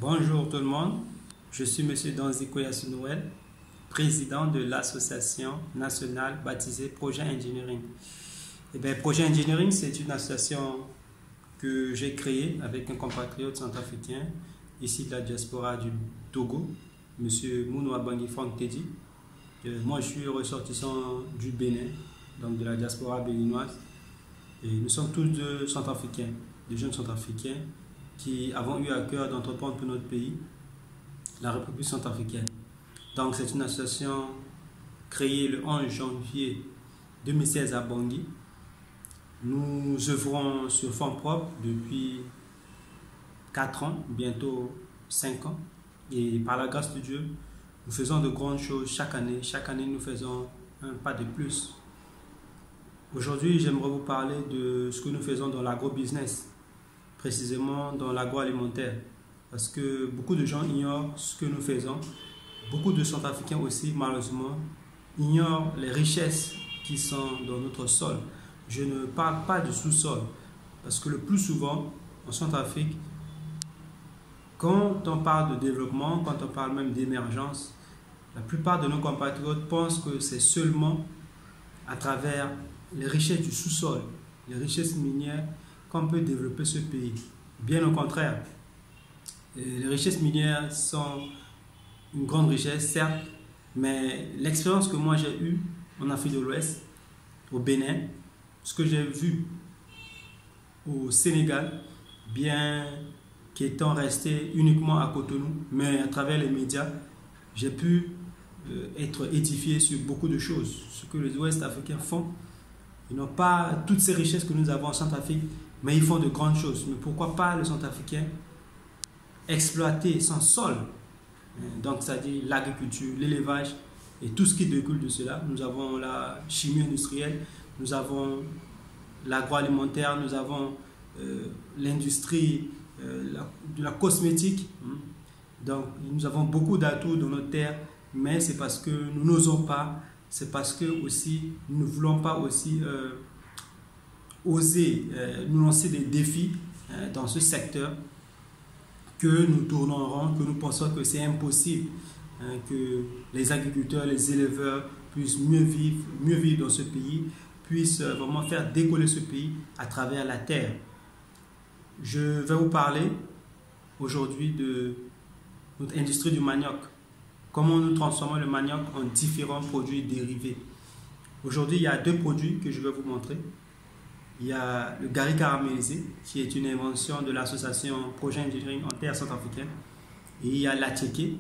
Bonjour tout le monde, je suis Monsieur Donziko Noël, président de l'association nationale baptisée Projet Engineering. Projet Engineering, c'est une association que j'ai créée avec un compatriote centrafricain, ici de la diaspora du Togo, Monsieur Mounoua Bangui Franck Teddy. Moi, je suis ressortissant du Bénin, donc de la diaspora béninoise. Et nous sommes tous deux centrafricains, des jeunes centrafricains qui avons eu à cœur d'entreprendre pour notre pays, la République centrafricaine. Donc c'est une association créée le 11 janvier 2016 à Bangui. Nous œuvrons sur fonds propres depuis 4 ans, bientôt 5 ans. Et par la grâce de Dieu, nous faisons de grandes choses chaque année. Chaque année, nous faisons un pas de plus. Aujourd'hui, j'aimerais vous parler de ce que nous faisons dans l'agro-business, précisément dans l'agroalimentaire, parce que beaucoup de gens ignorent ce que nous faisons. Beaucoup de Centrafricains aussi, malheureusement, ignorent les richesses qui sont dans notre sol. Je ne parle pas du sous-sol, parce que le plus souvent, en Centrafrique, quand on parle de développement, quand on parle même d'émergence, la plupart de nos compatriotes pensent que c'est seulement à travers les richesses du sous-sol, les richesses minières, qu'on peut développer ce pays. Bien au contraire, les richesses minières sont une grande richesse, certes, mais l'expérience que moi j'ai eue en Afrique de l'Ouest, au Bénin, ce que j'ai vu au Sénégal, bien qu'étant resté uniquement à Cotonou, mais à travers les médias, j'ai pu être édifié sur beaucoup de choses. Ce que les Ouest-Africains font, ils n'ont pas toutes ces richesses que nous avons en Centrafrique, mais ils font de grandes choses. Mais pourquoi pas le Centrafricain exploiter son sol? Donc, c'est-à-dire l'agriculture, l'élevage et tout ce qui découle de cela. Nous avons la chimie industrielle, nous avons l'agroalimentaire, nous avons l'industrie de la cosmétique. Donc, nous avons beaucoup d'atouts dans notre terre, mais c'est parce que nous n'osons pas, c'est parce que aussi nous ne voulons pas aussi oser nous lancer des défis dans ce secteur, que nous tournons en rond, que nous pensons que c'est impossible, que les agriculteurs, les éleveurs puissent mieux vivre dans ce pays, puissent vraiment faire décoller ce pays à travers la terre. Je vais vous parler aujourd'hui de notre industrie du manioc. Comment nous transformons le manioc en différents produits dérivés. Aujourd'hui, il y a 2 produits que je vais vous montrer. Il y a le gari caramélisé, qui est une invention de l'association Projet Engineering en terre centrafricaine. Et il y a l'attiéké.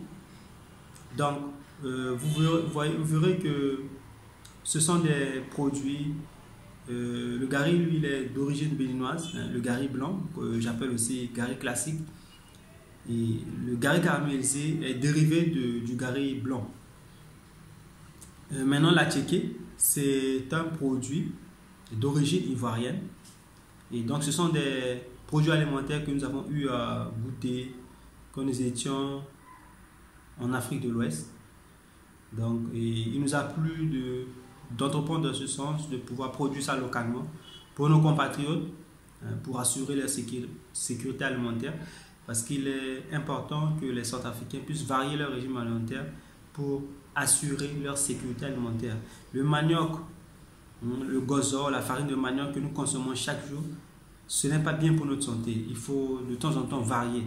Donc, vous verrez que ce sont des produits. Le gari, lui, il est d'origine béninoise, le gari blanc, que j'appelle aussi gari classique. Et le gari caramélisé est dérivé du gari blanc. Maintenant, l'attiéké, c'est un produit d'origine ivoirienne. Et donc, ce sont des produits alimentaires que nous avons eu à goûter quand nous étions en Afrique de l'Ouest. Donc, il nous a plu d'entreprendre dans ce sens, de pouvoir produire ça localement pour nos compatriotes, pour assurer leur sécurité alimentaire, parce qu'il est important que les Centrafricains puissent varier leur régime alimentaire pour assurer leur sécurité alimentaire. Le manioc, le gozo, la farine de manioc que nous consommons chaque jour, ce n'est pas bien pour notre santé. Il faut de temps en temps varier.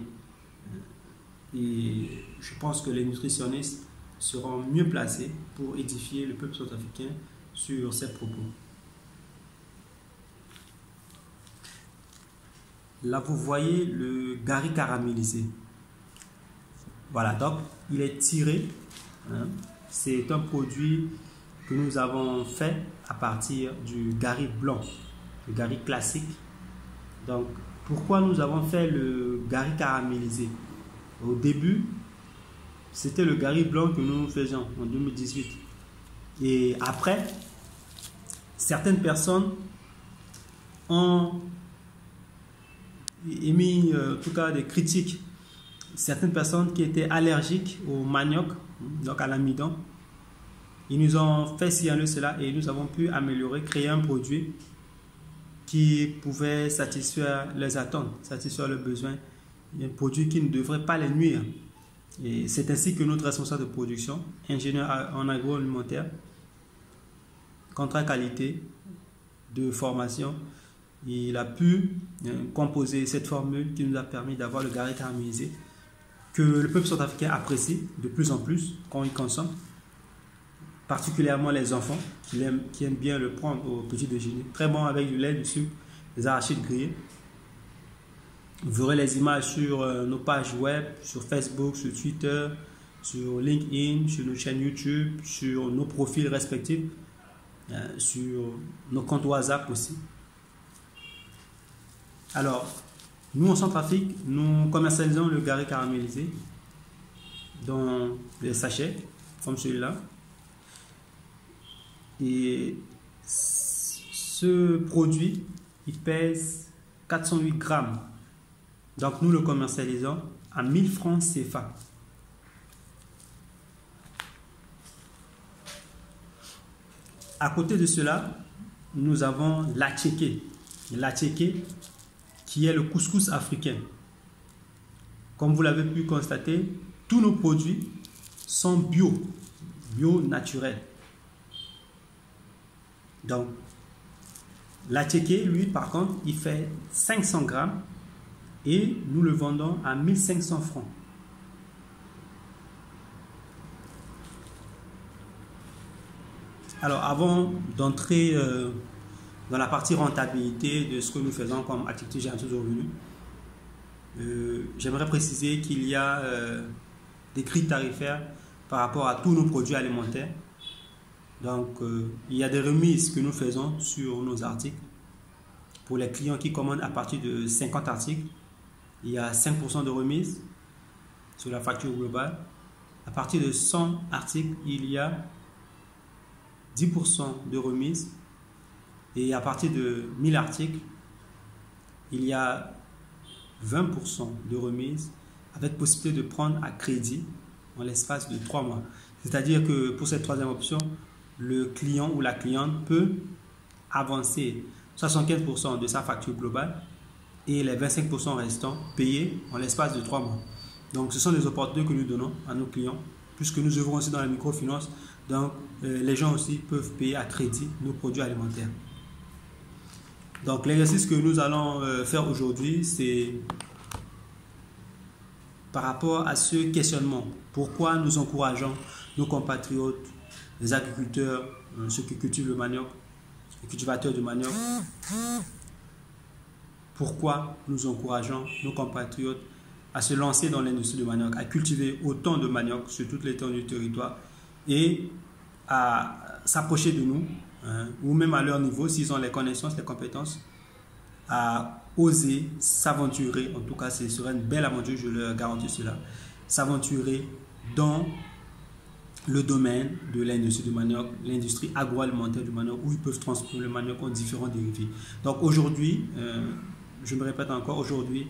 Et je pense que les nutritionnistes seront mieux placés pour édifier le peuple centrafricain sur ces propos. Là, vous voyez le gari caramélisé. Voilà, donc il est tiré. C'est un produit que nous avons fait à partir du gari blanc, le gari classique. Donc, pourquoi nous avons fait le gari caramélisé? Au début, c'était le gari blanc que nous faisions en 2018. Et après, certaines personnes ont émis en tout cas des critiques. Certaines personnes qui étaient allergiques au manioc, donc à l'amidon, ils nous ont fait signaler cela et nous avons pu améliorer, créer un produit qui pouvait satisfaire les attentes, satisfaire leurs besoins un produit qui ne devrait pas les nuire. Et c'est ainsi que notre responsable de production, ingénieur en agroalimentaire, contrat qualité de formation, il a pu composer cette formule qui nous a permis d'avoir le Gary caramélisé que le peuple centrafricain apprécie de plus en plus quand il consomme, particulièrement les enfants qui aiment bien le prendre au petit déjeuner. Très bon avec du lait, du sucre, des arachides grillés. Vous verrez les images sur nos pages web, sur Facebook, sur Twitter, sur LinkedIn, sur nos chaînes YouTube, sur nos profils respectifs, sur nos comptes WhatsApp aussi. Alors, nous en Centrafrique, nous commercialisons le Gary caramélisé dans des sachets comme celui-là. Et ce produit, il pèse 408 grammes. Donc nous le commercialisons à 1000 francs CFA. À côté de cela, nous avons l'attiéké. L'attiéké qui est le couscous africain. Comme vous l'avez pu constater, tous nos produits sont bio naturels. Donc, l'attiéké, lui, par contre, il fait 500 grammes et nous le vendons à 1500 francs. Alors, avant d'entrer dans la partie rentabilité de ce que nous faisons comme activité génératrice de revenus, j'aimerais préciser qu'il y a des grilles tarifaires par rapport à tous nos produits alimentaires. Donc, il y a des remises que nous faisons sur nos articles. Pour les clients qui commandent à partir de 50 articles, il y a 5% de remise sur la facture globale. À partir de 100 articles, il y a 10% de remise. Et à partir de 1000 articles, il y a 20% de remise avec possibilité de prendre à crédit en l'espace de 3 mois. C'est-à-dire que pour cette troisième option, le client ou la cliente peut avancer 75% de sa facture globale et les 25% restants payés en l'espace de 3 mois. Donc, ce sont des opportunités que nous donnons à nos clients, puisque nous œuvrons aussi dans la microfinance. Donc, les gens aussi peuvent payer à crédit nos produits alimentaires. Donc, l'exercice que nous allons faire aujourd'hui, c'est par rapport à ce questionnement. Pourquoi nous encourageons nos compatriotes, les agriculteurs, ceux qui cultivent le manioc, les cultivateurs de manioc, pourquoi nous encourageons nos compatriotes à se lancer dans l'industrie du manioc, à cultiver autant de manioc sur toute l'étendue du territoire et à s'approcher de nous, ou même à leur niveau, s'ils ont les connaissances, les compétences, à oser s'aventurer. En tout cas, ce serait une belle aventure, je leur garantis cela, s'aventurer dans le domaine de l'industrie du manioc, l'industrie agroalimentaire du manioc, où ils peuvent transformer le manioc en différents dérivés. Donc aujourd'hui, je me répète encore, aujourd'hui,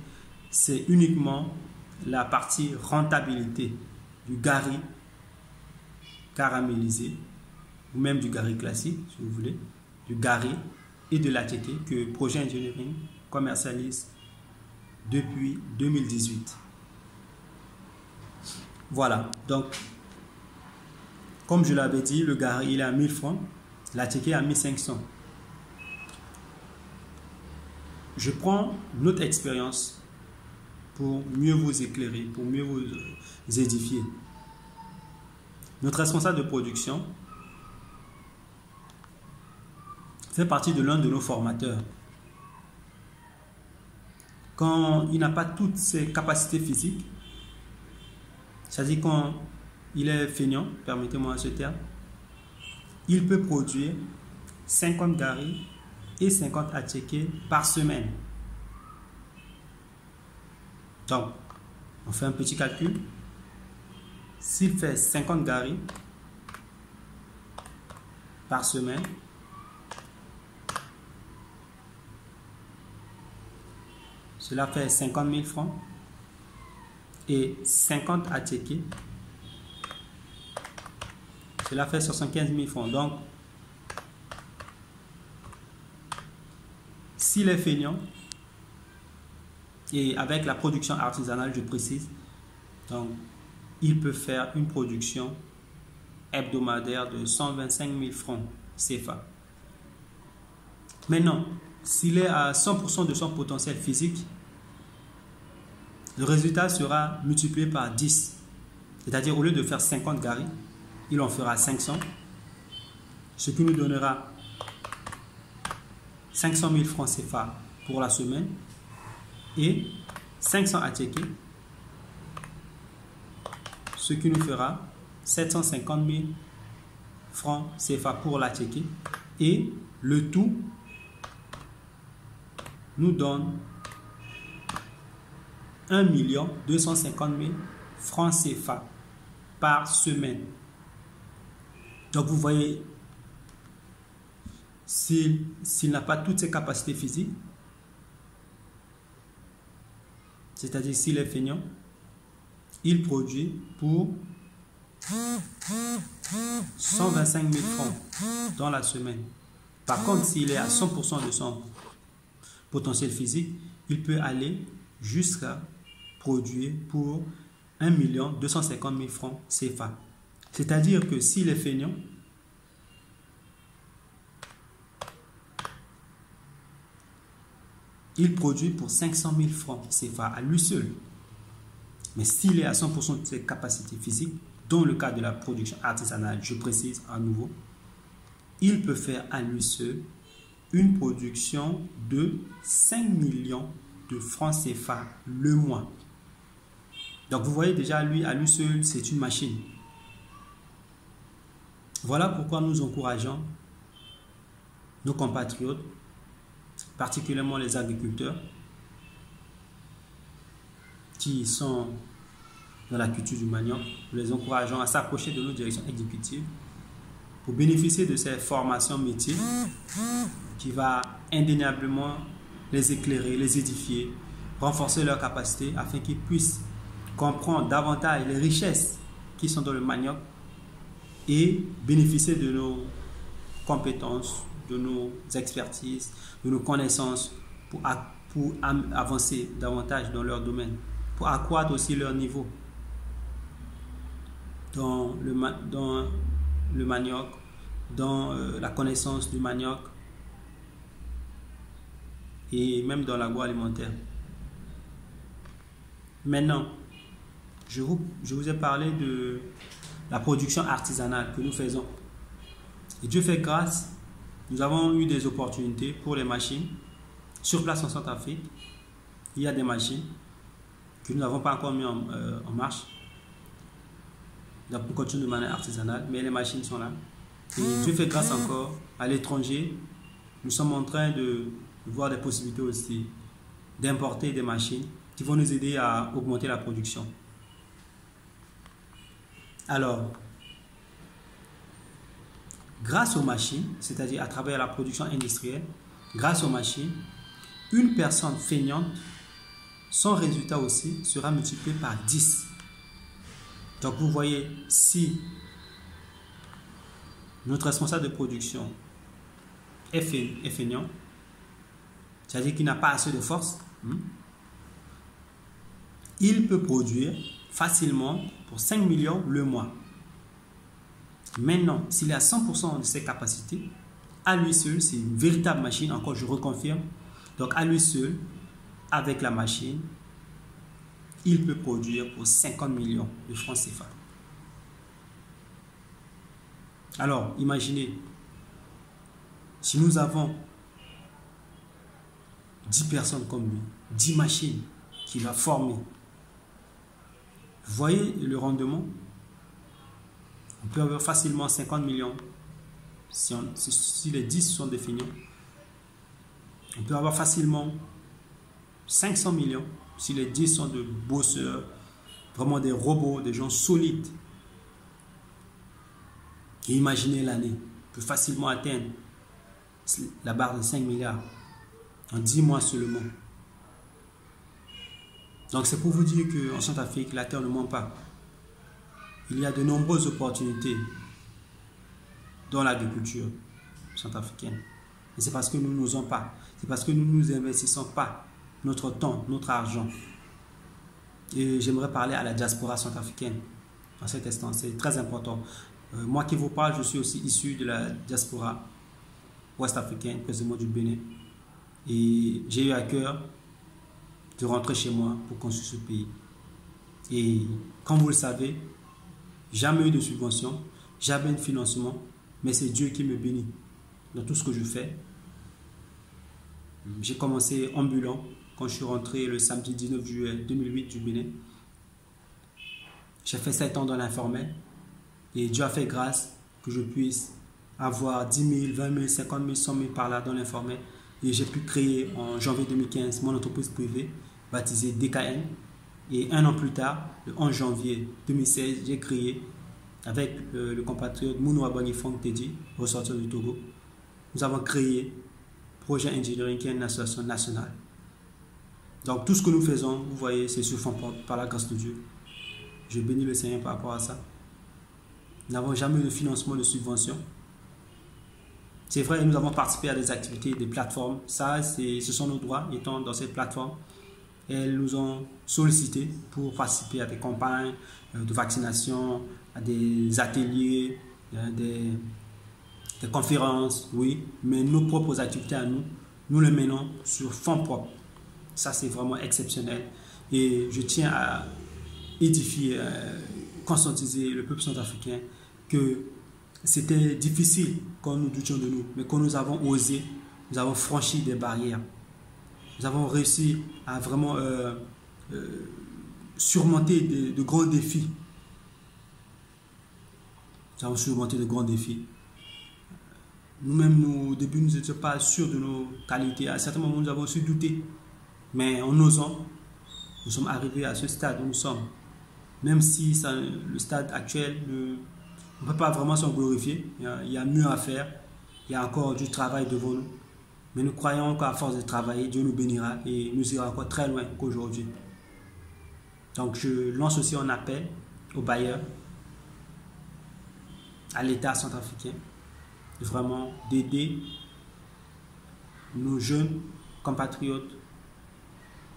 c'est uniquement la partie rentabilité du Gary caramélisé, ou même du Gary classique, si vous voulez, du Gary et de l'attiéké que Projet Engineering commercialise depuis 2018. Voilà, donc, comme je l'avais dit, le Gary il est à 1000 francs, l'attiéké à 1500. Je prends notre expérience pour mieux vous éclairer, pour mieux vous édifier. Notre responsable de production fait partie de l'un de nos formateurs. Quand il n'a pas toutes ses capacités physiques, c'est-à-dire quand il est feignant, permettez-moi ce terme, il peut produire 50 Gary et 50 attiéké par semaine. Donc, on fait un petit calcul. S'il fait 50 Gary par semaine, cela fait 50 000 francs et 50 attiéké, cela fait 75 000 francs. Donc, s'il est feignant, Et avec la production artisanale, je précise, donc, il peut faire une production hebdomadaire de 125 000 francs CFA. Maintenant, s'il est à 100% de son potentiel physique, le résultat sera multiplié par 10. C'est-à-dire, au lieu de faire 50 garis, il en fera 500, ce qui nous donnera 500 000 francs CFA pour la semaine et 500 attiéké, ce qui nous fera 750 000 francs CFA pour l'attiéké, et le tout nous donne 1 250 000 francs CFA par semaine. Donc vous voyez, s'il n'a pas toutes ses capacités physiques, c'est-à-dire s'il est feignant, il produit pour 125 000 francs dans la semaine. Par contre, s'il est à 100% de son potentiel physique, il peut aller jusqu'à produire pour 1 250 000 francs CFA. C'est-à-dire que s'il est feignant, il produit pour 500 000 francs CFA à lui seul. Mais s'il est à 100% de ses capacités physiques, dans le cas de la production artisanale, je précise à nouveau, il peut faire à lui seul une production de 5 millions de francs CFA le mois. Donc vous voyez déjà, à lui seul, c'est une machine. Voilà pourquoi nous encourageons nos compatriotes, particulièrement les agriculteurs, qui sont dans la culture du manioc, nous les encourageons à s'approcher de nos directions exécutives pour bénéficier de ces formations métiers qui va indéniablement les éclairer, les édifier, renforcer leurs capacités afin qu'ils puissent comprendre davantage les richesses qui sont dans le manioc et bénéficier de nos compétences, de nos expertises, de nos connaissances pour avancer davantage dans leur domaine, pour accroître aussi leur niveau dans le manioc, dans la connaissance du manioc et même dans l'agroalimentaire. Maintenant, je vous ai parlé de la production artisanale que nous faisons. Et Dieu fait grâce, nous avons eu des opportunités pour les machines. Sur place en Centrafrique, il y a des machines que nous n'avons pas encore mis en marche. Donc, nous continuons de manière artisanale, mais les machines sont là. Et Dieu fait grâce encore à l'étranger. Nous sommes en train de voir des possibilités aussi d'importer des machines qui vont nous aider à augmenter la production. Alors, grâce aux machines, c'est-à-dire à travers la production industrielle, grâce aux machines, une personne feignante, son résultat aussi sera multiplié par 10. Donc vous voyez, si notre responsable de production est feignant, c'est-à-dire qu'il n'a pas assez de force, il peut produire facilement pour 5 millions le mois. Maintenant, s'il est à 100% de ses capacités, à lui seul, c'est une véritable machine, encore je reconfirme. Donc à lui seul, avec la machine, il peut produire pour 50 millions de francs CFA. Alors, imaginez, si nous avons 10 personnes comme lui, 10 machines qu'il a formées, vous voyez le rendement? On peut avoir facilement 50 millions si les 10 sont définis. On peut avoir facilement 500 millions si les 10 sont de bosseurs, vraiment des robots, des gens solides. Et imaginez l'année, on peut facilement atteindre la barre de 5 milliards en 10 mois seulement. Donc c'est pour vous dire qu'en Centrafrique, la terre ne ment pas. Il y a de nombreuses opportunités dans l'agriculture centrafricaine. Et c'est parce que nous n'osons pas. C'est parce que nous ne nous investissons pas notre temps, notre argent. Et j'aimerais parler à la diaspora centrafricaine en cet instant. C'est très important. Moi qui vous parle, je suis aussi issu de la diaspora ouest-africaine, précisément du Bénin. Et j'ai eu à cœur de rentrer chez moi pour construire ce pays. Et comme vous le savez, jamais eu de subvention, jamais eu de financement, mais c'est Dieu qui me bénit dans tout ce que je fais. J'ai commencé ambulant quand je suis rentré le samedi 19 juillet 2008 du Bénin. J'ai fait 7 ans dans l'informel et Dieu a fait grâce que je puisse avoir 10 000, 20 000, 50 000, 100 000 par là dans l'informel. Et j'ai pu créer en janvier 2015 mon entreprise privée baptisée DKN. Et un an plus tard, le 11 janvier 2016, j'ai créé avec le compatriote Mounou Abanifong Teddy, ressortissant du Togo. Nous avons créé Projet Engineering qui est une association nationale. Donc tout ce que nous faisons, vous voyez, c'est sur fond propre par la grâce de Dieu. Je bénis le Seigneur par rapport à ça. Nous n'avons jamais eu de financement, de subvention. C'est vrai, nous avons participé à des activités, des plateformes. Ça, ce sont nos droits étant dans ces plateformes. Elles nous ont sollicité pour participer à des campagnes de vaccination, à des ateliers, des conférences, oui. Mais nos propres activités à nous, nous les menons sur fonds propres. Ça, c'est vraiment exceptionnel. Et je tiens à édifier, conscientiser le peuple centrafricain que c'était difficile quand nous doutions de nous, mais quand nous avons osé, nous avons franchi des barrières. Nous avons réussi à vraiment surmonter de grands défis. Nous avons surmonté de grands défis. Nous-mêmes, au début, nous n'étions pas sûrs de nos qualités. À certains moments, nous avons aussi douté. Mais en osant, nous sommes arrivés à ce stade où nous sommes. Même si le stade actuel, on ne peut pas vraiment s'en glorifier. Il y a mieux à faire. Il y a encore du travail devant nous. Mais nous croyons qu'à force de travailler, Dieu nous bénira et nous ira encore très loin qu'aujourd'hui. Donc je lance aussi un appel aux bailleurs, à l'État centrafricain, vraiment d'aider nos jeunes compatriotes,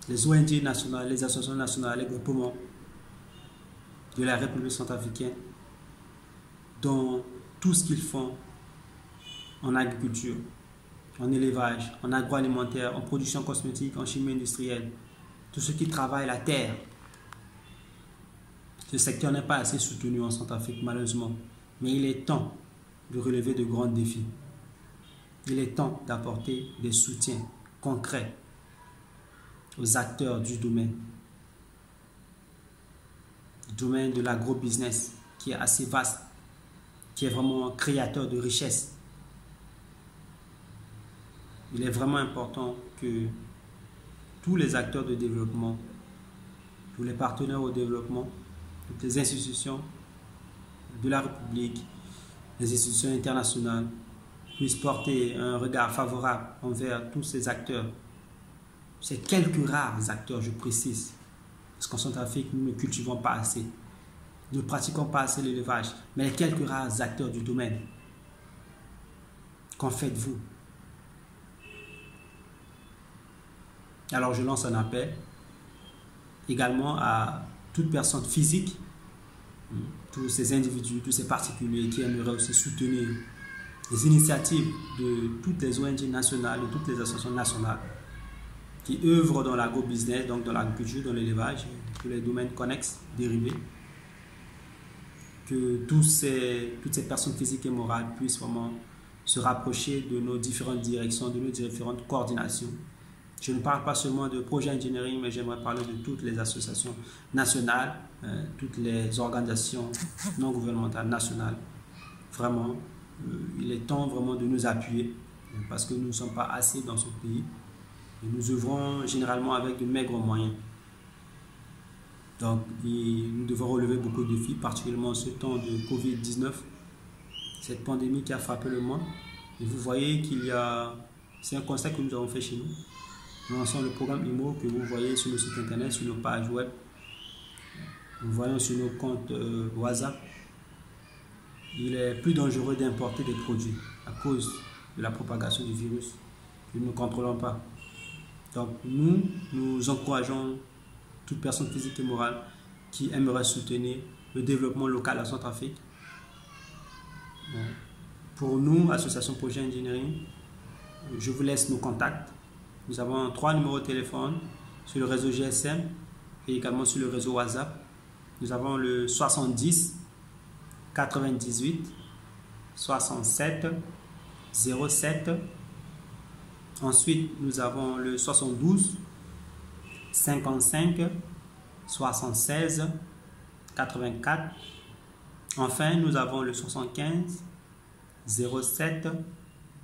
les ONG nationales, les associations nationales, les groupements de la République centrafricaine dans tout ce qu'ils font en agriculture, en élevage, en agroalimentaire, en production cosmétique, en chimie industrielle, tous ceux qui travaillent la terre. Ce secteur n'est pas assez soutenu en Centrafrique, malheureusement. Mais il est temps de relever de grands défis. Il est temps d'apporter des soutiens concrets aux acteurs du domaine de l'agro-business qui est assez vaste, qui est vraiment créateur de richesses. Il est vraiment important que tous les acteurs de développement, tous les partenaires au développement, toutes les institutions de la République, les institutions internationales puissent porter un regard favorable envers tous ces acteurs. Ces quelques rares acteurs, je précise, parce qu'en Centrafrique, nous ne cultivons pas assez. Nous ne pratiquons pas assez l'élevage, mais les quelques rares acteurs du domaine. Qu'en faites-vous? Alors je lance un appel également à toute personne physique, tous ces individus, tous ces particuliers qui aimeraient aussi soutenir les initiatives de toutes les ONG nationales, de toutes les associations nationales qui œuvrent dans l'agro-business, donc dans l'agriculture, dans l'élevage, tous les domaines connexes, dérivés, que toutes ces personnes physiques et morales puissent vraiment se rapprocher de nos différentes directions, de nos différentes coordinations. Je ne parle pas seulement de projet engineering, mais j'aimerais parler de toutes les associations nationales, toutes les organisations non gouvernementales nationales. Vraiment, il est temps vraiment de nous appuyer parce que nous ne sommes pas assez dans ce pays et nous œuvrons généralement avec de maigres moyens. Donc, nous devons relever beaucoup de défis, particulièrement en ce temps de Covid-19, cette pandémie qui a frappé le monde. Et vous voyez c'est un constat que nous avons fait chez nous. Nous lançons le programme IMO que vous voyez sur le site internet, sur nos pages web. Nous voyons sur nos comptes WhatsApp. Il est plus dangereux d'importer des produits à cause de la propagation du virus que nous ne contrôlons pas. Donc nous encourageons toute personne physique et morale qui aimerait soutenir le développement local à Centrafrique. Pour nous, Association Projet Engineering, je vous laisse nos contacts. Nous avons 3 numéros de téléphone sur le réseau GSM et également sur le réseau WhatsApp. Nous avons le 70 98 67 07. Ensuite, nous avons le 72 55 76 84. Enfin, nous avons le 75 07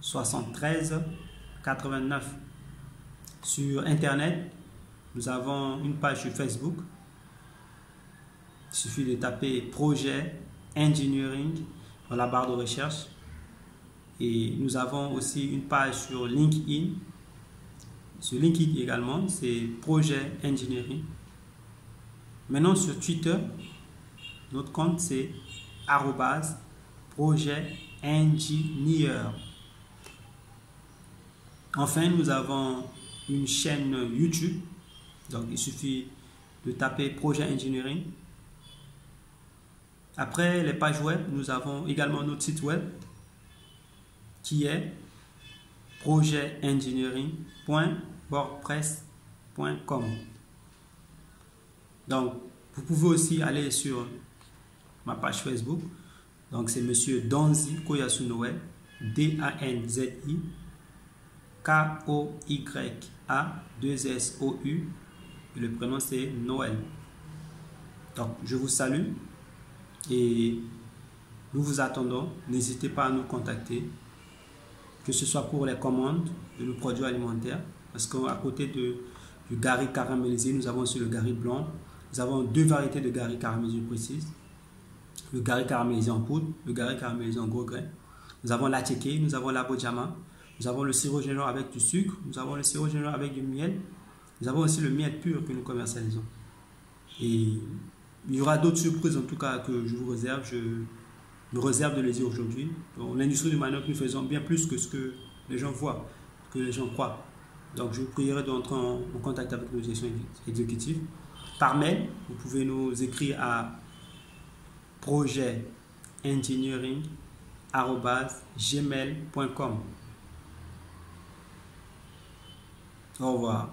73 89. Sur Internet, nous avons une page sur Facebook. Il suffit de taper Projet Engineering dans la barre de recherche. Et nous avons aussi une page sur LinkedIn. Sur LinkedIn également, c'est Projet Engineering. Maintenant sur Twitter, notre compte c'est @Projet Engineer. Enfin, nous avons une chaîne YouTube. Donc il suffit de taper Projet Engineering. Après les pages web, nous avons également notre site web qui est projetengineering.wordpress.com. Donc, vous pouvez aussi aller sur ma page Facebook. Donc, c'est Monsieur Donzi Koyasu Noël, D-A-N-Z-I K-O-Y-A-2-S-O-U. Et le prénom, c'est Noël. Donc, je vous salue et nous vous attendons. N'hésitez pas à nous contacter, que ce soit pour les commandes de nos produits alimentaires, parce qu'à côté du gari caramélisé, nous avons aussi le gari blanc. Nous avons 2 variétés de gari caramélisé, je précise. Le gari caramélisé en poudre, le gari caramélisé en gros grains. Nous avons l'attiqué, nous avons l'abodjama, nous avons le sirop généreux avec du sucre, nous avons le sirop généreux avec du miel. Nous avons aussi le miel pur que nous commercialisons. Et il y aura d'autres surprises en tout cas que je vous réserve. Je me réserve de les dire aujourd'hui. Dans l'industrie du manioc, nous faisons bien plus que ce que les gens voient, que les gens croient. Donc je vous prierai d'entrer en contact avec nos directions exécutives. Par mail, vous pouvez nous écrire à projetengineering@gmail.com. Au revoir.